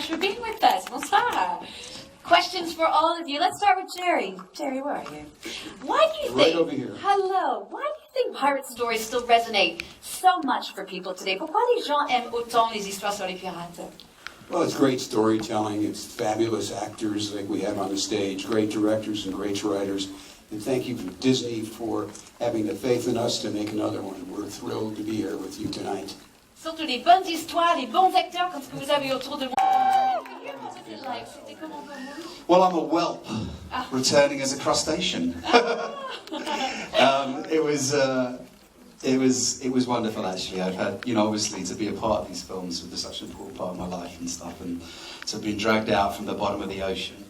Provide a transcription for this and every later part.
much for being with us. Bonsoir. Questions for all of you. Let's start with Jerry. Jerry, where are you? Why do you think... Right over here. Hello. Why do you think pirate stories still resonate so much for people today? Pourquoi les gens aiment autant les histoires sur les pirates? Well, it's great storytelling. It's fabulous actors like we have on the stage, great directors and great writers. And thank you to Disney for having the faith in us to make another one. We're thrilled to be here with you tonight. Surtout les bonnes histoires, les bons acteurs, comme ce que vous avez autour de moi. Well, I'm a whelp, returning as a crustacean. It was wonderful, actually. I've had, obviously, to be a part of these films was such an important part of my life and stuff, and to have been dragged out from the bottom of the ocean.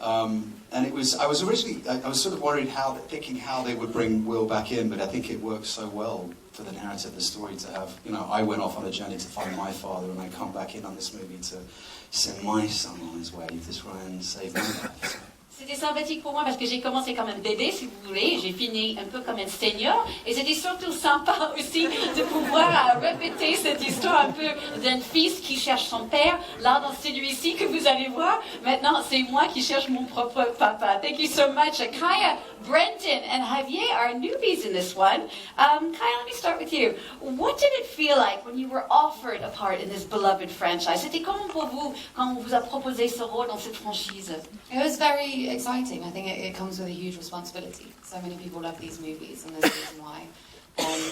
And I was sort of worried thinking how they would bring Will back in, but I think it works so well for the narrative, the story to have, I went off on a journey to find my father, and I come back in on this movie to send my son on his way to try and save my life. C'était sympathique pour moi parce que j'ai commencé comme un bébé, si vous voulez, j'ai fini un peu comme un senior, et c'était surtout sympa aussi de pouvoir répéter cette histoire un peu d'un fils qui cherche son père. Là, dans celui-ci que vous allez voir, maintenant c'est moi qui cherche mon propre papa. Thank you so much. Kaya, Brenton, and Javier are newbies in this one. Kaya, let me start with you. What did it feel like when you were offered a part in this beloved franchise? C'était comment pour vous quand on vous a proposé ce rôle dans cette franchise? It was very exciting. I think it comes with a huge responsibility. So many people love these movies, and there's a reason why.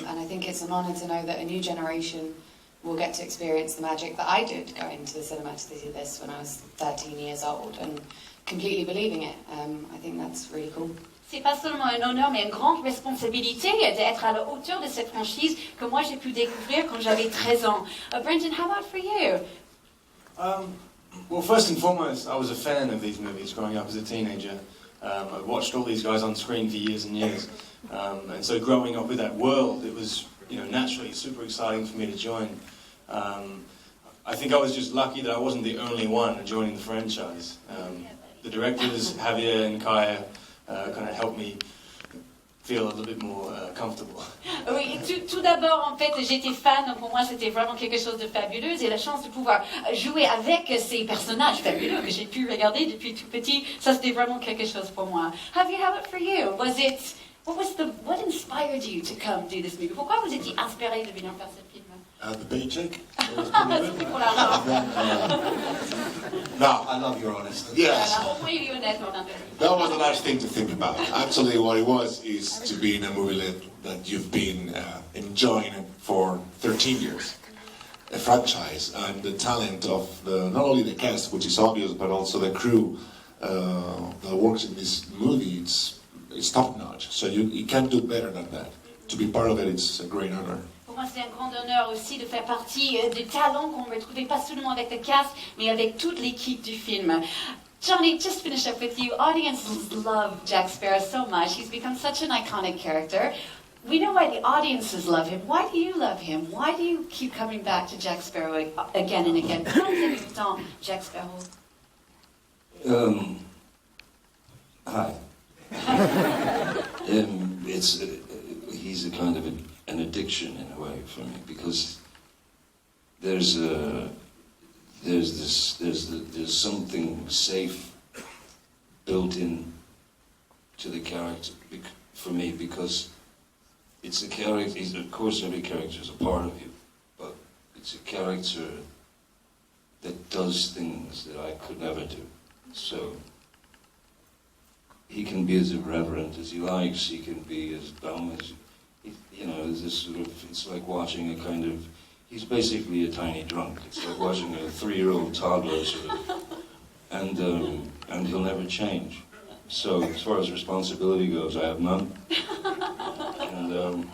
And I think it's an honour to know that a new generation will get to experience the magic that I did going to the cinema to see this when I was 13 years old, and completely believing it. I think that's really cool. C'est pas seulement un honneur, mais une grande responsabilité d'être à la hauteur de cette franchise que moi j'ai pu découvrir quand j'avais 13 ans. Brenton, how about for you? Well, first and foremost, I was a fan of these movies growing up as a teenager. I watched all these guys on screen for years and years. And so growing up with that world, it was, naturally super exciting for me to join. I think I was just lucky that I wasn't the only one joining the franchise. The directors, Javier and Kaya, kind of helped me feel a little bit more comfortable. Oui, tout d'abord, en fait, j'étais fan. Pour moi, c'était vraiment quelque chose de fabuleux. Et la chance de pouvoir jouer avec ces personnages fabuleux que j'ai pu regarder depuis tout petit, ça c'était vraiment quelque chose pour moi. Javier, how about for you? What inspired you to come do this movie? Pourquoi vous étiez inspiré de venir faire ce film? The paycheck. C'était pour l'argent. No, I love your honesty. Yes. That was the last thing to think about. Actually, what it was is to be in a movie that you've been enjoying for 13 years. A franchise, and the talent of not only the cast, which is obvious, but also the crew that works in this movie, it's top notch. So you can't do better than that. To be part of it, it's a great honor. Pour moi, c'est un grand honneur aussi de faire partie des talents qu'on va trouver pas seulement avec le cast, mais avec toute l'équipe du film. Johnny, just finish up with you. Audiences love Jack Sparrow so much. He's become such an iconic character. We know why the audiences love him. Why do you love him? Why do you keep coming back to Jack Sparrow again and again? Pourquoi vous aimez tant Jack Sparrow? Hi. He's a kind of an addiction in a way for me, because there's something safe built in to the character for me, because it's a character. Of course, every character is a part of you, but it's a character that does things that I could never do. So he can be as irreverent as he likes. He can be as dumb as it's like watching a kind of. He's basically a tiny drunk. It's like watching a 3-year-old toddler, sort of, and he'll never change. So as far as responsibility goes, I have none. And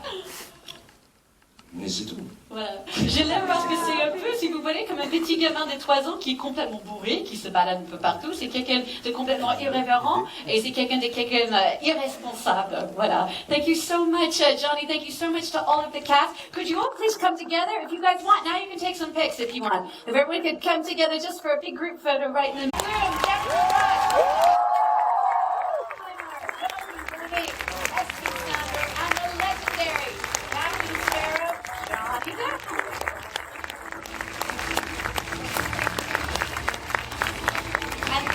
mais c'est tout. Voilà. Je l'aime parce que c'est un peu, si vous voulez, comme un petit gamin de 3 ans qui est complètement bourré, qui se balade un peu partout. C'est quelqu'un de complètement irrévérent et c'est quelqu'un irresponsable. Voilà. Thank you so much, Johnny. Thank you so much to all of the cast. Could you all please come together if you guys want? Now you can take some pics if you want. If everyone could come together just for a big group photo right in the room. Geoffrey Rush. Espen Sandberg and the legendary Jack Sparrow, Johnny Depp.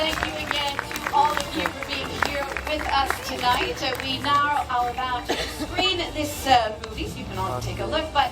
thank you again to all of you for being here with us tonight. We now are about to screen this movie, so you can all take a look, but